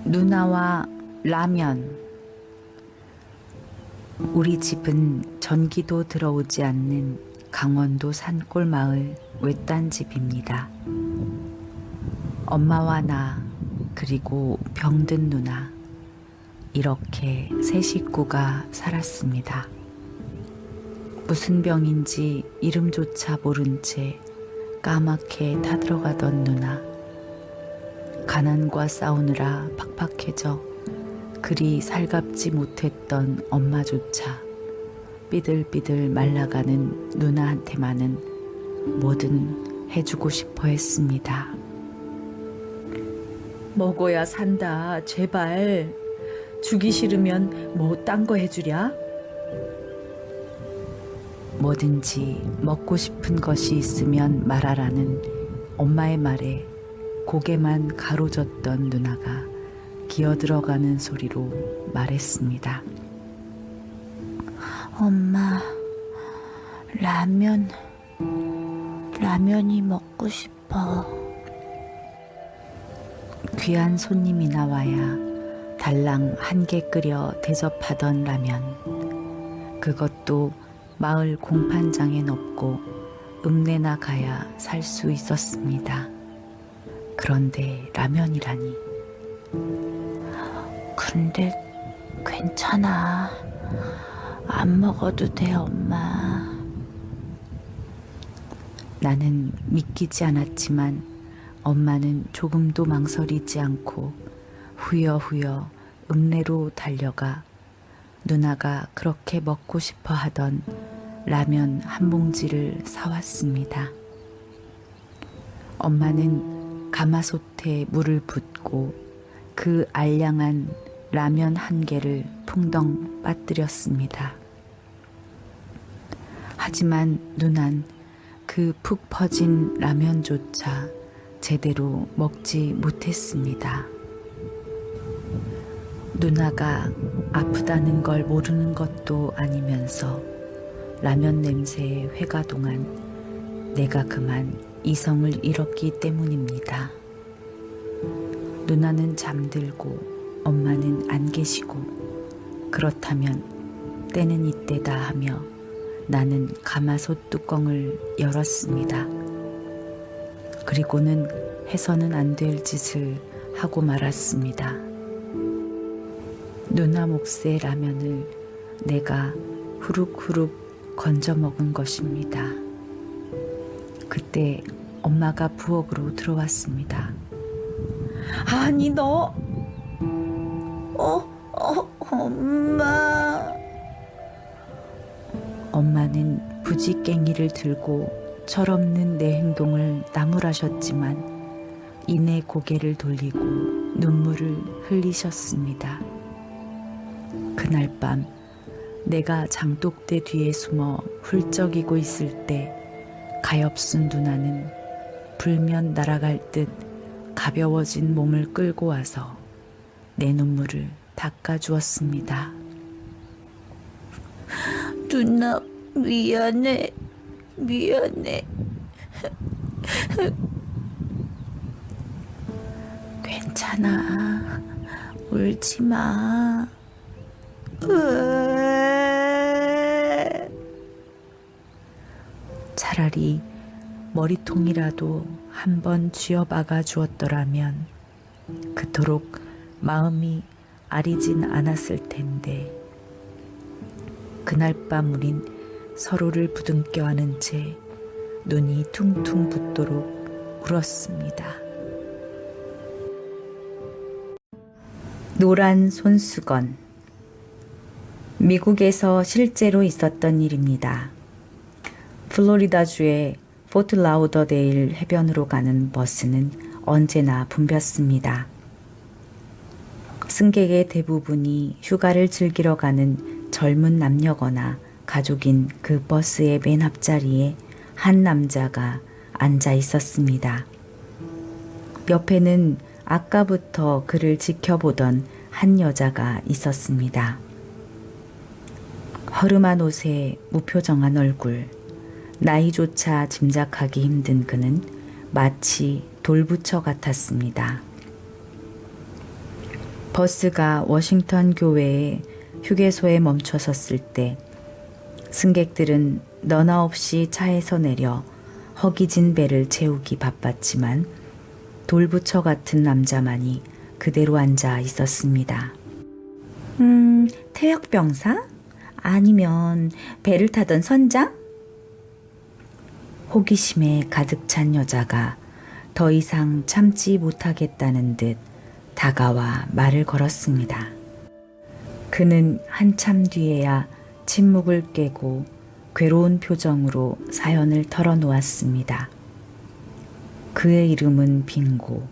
누나와 라면. 우리 집은 전기도 들어오지 않는 강원도 산골 마을 외딴 집입니다. 엄마와 나, 그리고 병든 누나, 이렇게 세 식구가 살았습니다. 무슨 병인지 이름조차 모른 채 까맣게 타들어가던 누나. 가난과 싸우느라 팍팍해져 그리 살갑지 못했던 엄마조차 삐들삐들 말라가는 누나한테만은 뭐든 해주고 싶어 했습니다. 먹어야 산다. 제발. 주기 싫으면 뭐 딴 거 해주랴? 뭐든지 먹고 싶은 것이 있으면 말하라는 엄마의 말에 고개만 가로젓던 누나가 기어들어가는 소리로 말했습니다. 엄마, 라면이 먹고 싶어. 귀한 손님이 나와야 달랑 한 개 끓여 대접하던 라면. 그것도 마을 공판장에 넣고 읍내나 가야 살 수 있었습니다. 그런데 라면이라니. 근데 괜찮아. 안 먹어도 돼, 엄마. 나는 믿기지 않았지만 엄마는 조금도 망설이지 않고 후여후여 읍내로 달려가 누나가 그렇게 먹고 싶어 하던 라면 한 봉지를 사왔습니다. 엄마는 가마솥에 물을 붓고 그 알량한 라면 한 개를 풍덩 빠뜨렸습니다. 하지만 누난 그 푹 퍼진 라면조차 제대로 먹지 못했습니다. 누나가 아프다는 걸 모르는 것도 아니면서 라면 냄새에 회가 동안 내가 그만 이성을 잃었기 때문입니다. 누나는 잠들고 엄마는 안 계시고 그렇다면 때는 이때다 하며 나는 가마솥 뚜껑을 열었습니다. 그리고는 해서는 안 될 짓을 하고 말았습니다. 누나 몫의 라면을 내가 후룩후룩 건져 먹은 것입니다. 그때 엄마가 부엌으로 들어왔습니다. 아니 너 엄마. 엄마는 부지깽이를 들고 철없는 내 행동을 나무라셨지만 이내 고개를 돌리고 눈물을 흘리셨습니다. 그날 밤 내가 장독대 뒤에 숨어 훌쩍이고 있을 때 가엾은 누나는 불면 날아갈 듯 가벼워진 몸을 끌고 와서 내 눈물을 닦아주었습니다. 누나, 미안해. 괜찮아. 울지 마. 차라리 머리통이라도 한번 쥐어박아 주었더라면 그토록 마음이 아리진 않았을 텐데. 그날 밤 우린 서로를 부둥켜 안은 채 눈이 퉁퉁 붓도록 울었습니다. 노란 손수건. 미국에서 실제로 있었던 일입니다. 플로리다주의 포트 라우더데일 해변으로 가는 버스는 언제나 붐볐습니다. 승객의 대부분이 휴가를 즐기러 가는 젊은 남녀거나 가족인 그 버스의 맨 앞자리에 한 남자가 앉아 있었습니다. 옆에는 아까부터 그를 지켜보던 한 여자가 있었습니다. 허름한 옷에 무표정한 얼굴, 나이조차 짐작하기 힘든 그는 마치 돌부처 같았습니다. 버스가 워싱턴 교회의 휴게소에 멈춰 섰을 때 승객들은 너나 없이 차에서 내려 허기진 배를 채우기 바빴지만 돌부처 같은 남자만이 그대로 앉아 있었습니다. 태역병사? 아니면 배를 타던 선장? 호기심에 가득 찬 여자가 더 이상 참지 못하겠다는 듯 다가와 말을 걸었습니다. 그는 한참 뒤에야 침묵을 깨고 괴로운 표정으로 사연을 털어놓았습니다. 그의 이름은 빙고.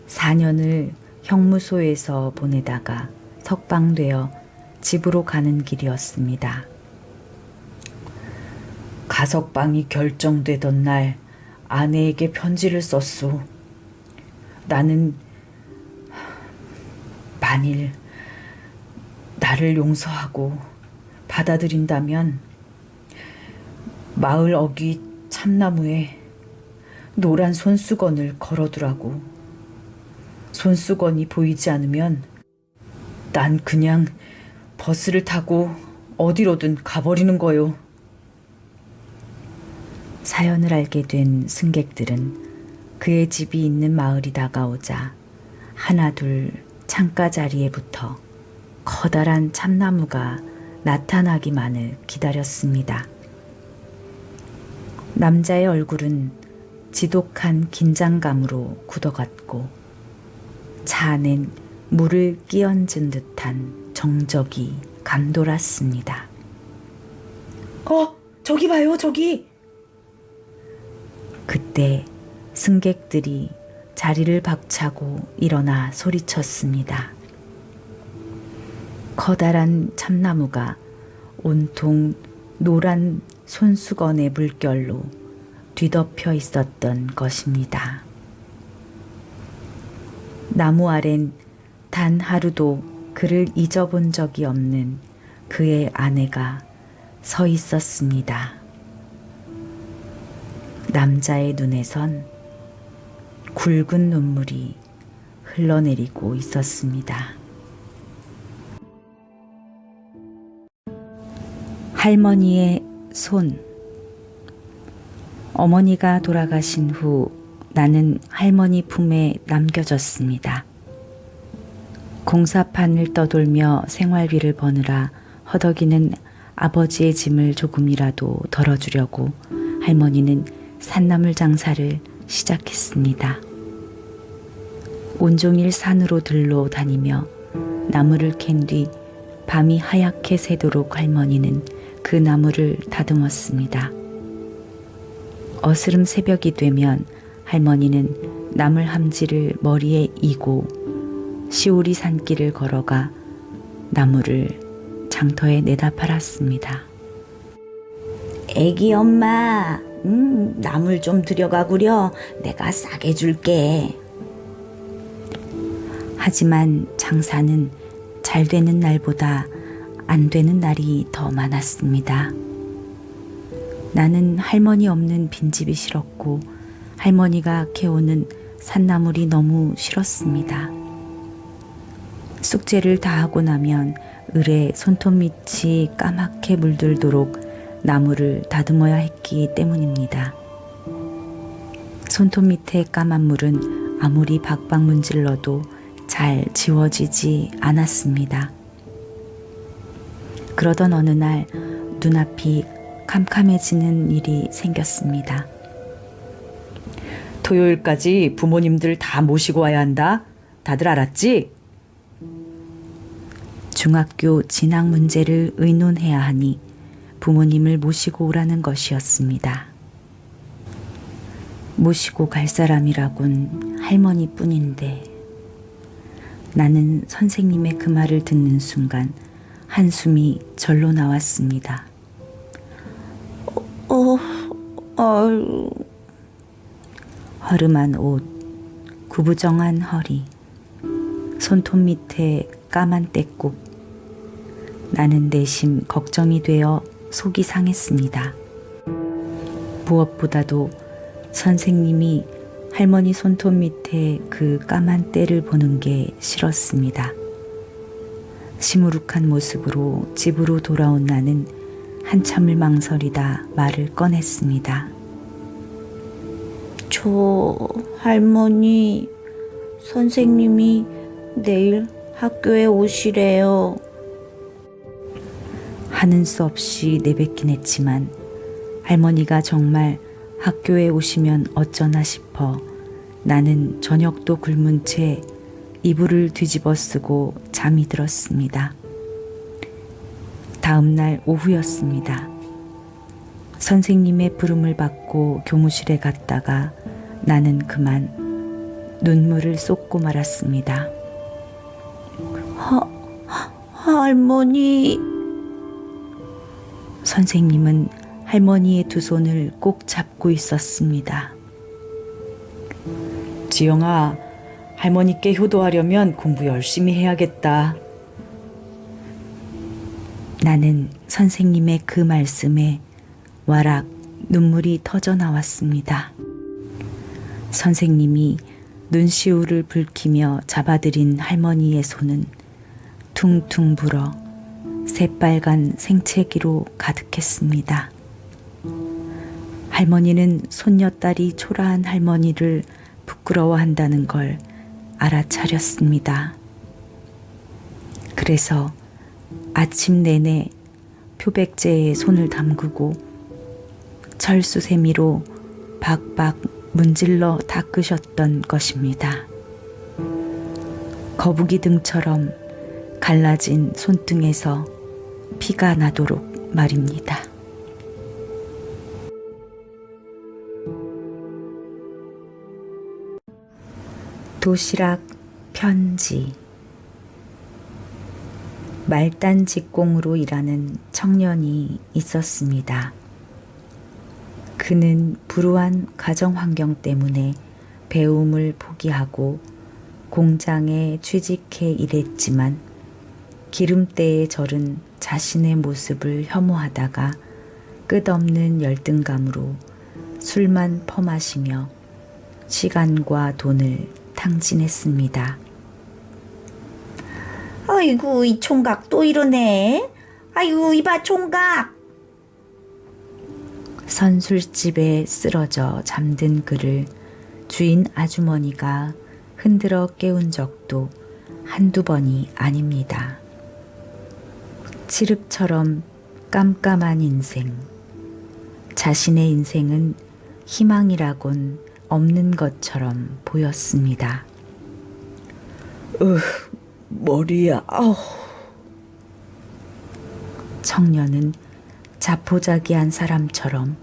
4년을 형무소에서 보내다가 석방되어 집으로 가는 길이었습니다. 가석방이 결정되던 날 아내에게 편지를 썼소. 나는 만일 나를 용서하고 받아들인다면 마을 어귀 참나무에 노란 손수건을 걸어두라고. 손수건이 보이지 않으면 난 그냥 버스를 타고 어디로든 가버리는 거요. 사연을 알게 된 승객들은 그의 집이 있는 마을이 다가오자 하나둘 창가 자리에 붙어 커다란 참나무가 나타나기만을 기다렸습니다. 남자의 얼굴은 지독한 긴장감으로 굳어갔고 차 안엔 물을 끼얹은 듯한 정적이 감돌았습니다. 저기 봐요, 저기! 그때 승객들이 자리를 박차고 일어나 소리쳤습니다. 커다란 참나무가 온통 노란 손수건의 물결로 뒤덮여 있었던 것입니다. 나무 아랜 단 하루도 그를 잊어본 적이 없는 그의 아내가 서 있었습니다. 남자의 눈에선 굵은 눈물이 흘러내리고 있었습니다. 할머니의 손. 어머니가 돌아가신 후 나는 할머니 품에 남겨졌습니다. 공사판을 떠돌며 생활비를 버느라 허덕이는 아버지의 짐을 조금이라도 덜어주려고 할머니는 산나물 장사를 시작했습니다. 온종일 산으로 들러 다니며 나무를 캔 뒤 밤이 하얗게 새도록 할머니는 그 나무를 다듬었습니다. 어스름 새벽이 되면 할머니는 나물 함지를 머리에 이고 시오리 산길을 걸어가 나무를 장터에 내다 팔았습니다. 애기 엄마, 나물 좀 들여가구려. 내가 싸게 줄게. 하지만 장사는 잘 되는 날보다 안 되는 날이 더 많았습니다. 나는 할머니 없는 빈집이 싫었고 할머니가 캐오는 산나물이 너무 싫었습니다. 숙제를 다 하고 나면 을에 손톱 밑이 까맣게 물들도록 나무를 다듬어야 했기 때문입니다. 손톱 밑의 까만 물은 아무리 박박 문질러도 잘 지워지지 않았습니다. 그러던 어느 날 눈앞이 캄캄해지는 일이 생겼습니다. 토요일까지 부모님들 다 모시고 와야 한다. 다들 알았지? 중학교 진학 문제를 의논해야 하니 부모님을 모시고 오라는 것이었습니다. 모시고 갈 사람이라곤 할머니뿐인데 나는 선생님의 그 말을 듣는 순간 한숨이 절로 나왔습니다. 허름한 옷, 구부정한 허리, 손톱 밑에 까만 떼국. 나는 내심 걱정이 되어 속이 상했습니다. 무엇보다도 선생님이 할머니 손톱 밑에 그 까만 때를 보는 게 싫었습니다. 시무룩한 모습으로 집으로 돌아온 나는 한참을 망설이다 말을 꺼냈습니다. 저 할머니, 선생님이 내일 학교에 오시래요. 하는 수 없이 내뱉긴 했지만 할머니가 정말 학교에 오시면 어쩌나 싶어 나는 저녁도 굶은 채 이불을 뒤집어 쓰고 잠이 들었습니다. 다음 날 오후였습니다. 선생님의 부름을 받고 교무실에 갔다가 나는 그만 눈물을 쏟고 말았습니다. 할머니. 선생님은 할머니의 두 손을 꼭 잡고 있었습니다. 지영아, 할머니께 효도하려면 공부 열심히 해야겠다. 나는 선생님의 그 말씀에 와락 눈물이 터져 나왔습니다. 선생님이 눈시울을 붉히며 잡아들인 할머니의 손은 퉁퉁 불어 새빨간 생채기로 가득했습니다. 할머니는 손녀딸이 초라한 할머니를 부끄러워한다는 걸 알아차렸습니다. 그래서 아침 내내 표백제에 손을 담그고 철수세미로 박박 문질러 닦으셨던 것입니다. 거북이 등처럼 갈라진 손등에서 피가 나도록 말입니다. 도시락 편지. 말단 직공으로 일하는 청년이 있었습니다. 그는 불우한 가정 환경 때문에 배움을 포기하고 공장에 취직해 일했지만 기름때에 절은 자신의 모습을 혐오하다가 끝없는 열등감으로 술만 퍼마시며 시간과 돈을 탕진했습니다. 아이고, 이 총각 또 이러네. 아이고, 이봐 총각. 선술집에 쓰러져 잠든 그를 주인 아주머니가 흔들어 깨운 적도 한두 번이 아닙니다. 칠흑처럼 깜깜한 인생. 자신의 인생은 희망이라곤 없는 것처럼 보였습니다. 머리야. 청년은 자포자기한 사람처럼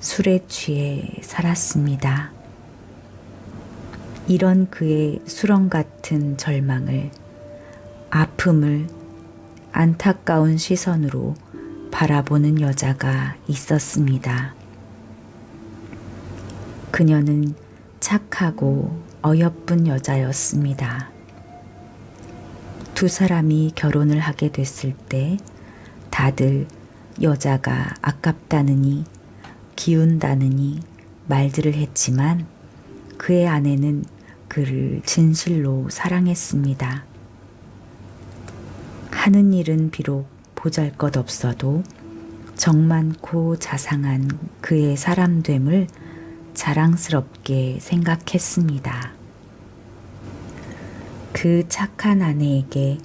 술에 취해 살았습니다. 이런 그의 수렁 같은 절망을, 아픔을 안타까운 시선으로 바라보는 여자가 있었습니다. 그녀는 착하고 어여쁜 여자였습니다. 두 사람이 결혼을 하게 됐을 때 다들 여자가 아깝다느니 기운다느니 말들을 했지만 그의 아내는 그를 진실로 사랑했습니다. 하는 일은 비록 보잘것없어도 정 많고 자상한 그의 사람됨을 자랑스럽게 생각했습니다. 그 착한 아내에게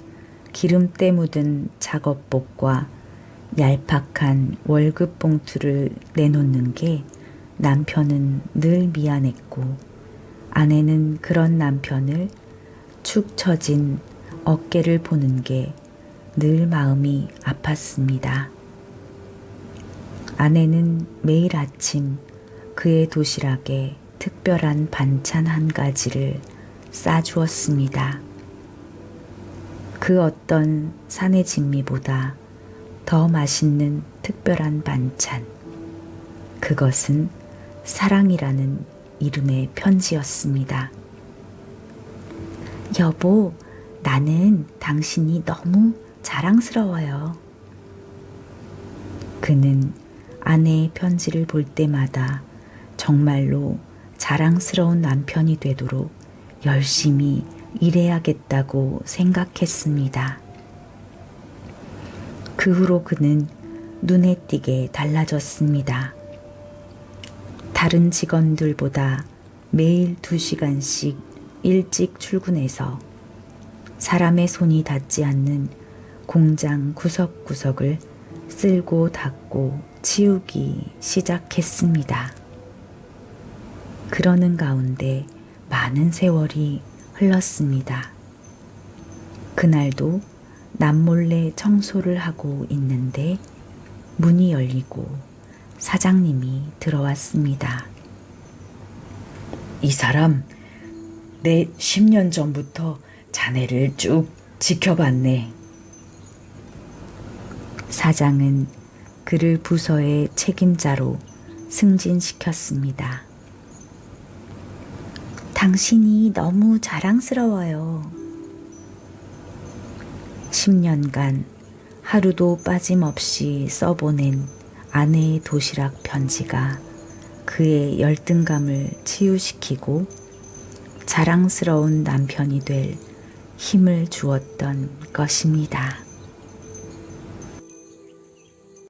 기름때 묻은 작업복과 얄팍한 월급 봉투를 내놓는 게 남편은 늘 미안했고 아내는 그런 남편을 축 처진 어깨를 보는 게 늘 마음이 아팠습니다. 아내는 매일 아침 그의 도시락에 특별한 반찬 한 가지를 싸주었습니다. 그 어떤 산의 진미보다 더 맛있는 특별한 반찬. 그것은 사랑이라는 이름의 편지였습니다. 여보, 나는 당신이 너무 자랑스러워요. 그는 아내의 편지를 볼 때마다 정말로 자랑스러운 남편이 되도록 열심히 일해야겠다고 생각했습니다. 그 후로 그는 눈에 띄게 달라졌습니다. 다른 직원들보다 매일 2시간씩 일찍 출근해서 사람의 손이 닿지 않는 공장 구석구석을 쓸고 닦고 치우기 시작했습니다. 그러는 가운데 많은 세월이 흘렀습니다. 그날도 남몰래 청소를 하고 있는데 문이 열리고 사장님이 들어왔습니다. 이 사람, 내 10년 전부터 자네를 쭉 지켜봤네. 사장은 그를 부서의 책임자로 승진시켰습니다. 당신이 너무 자랑스러워요. 10년간 하루도 빠짐없이 써보낸 아내의 도시락 편지가 그의 열등감을 치유시키고 자랑스러운 남편이 될 힘을 주었던 것입니다.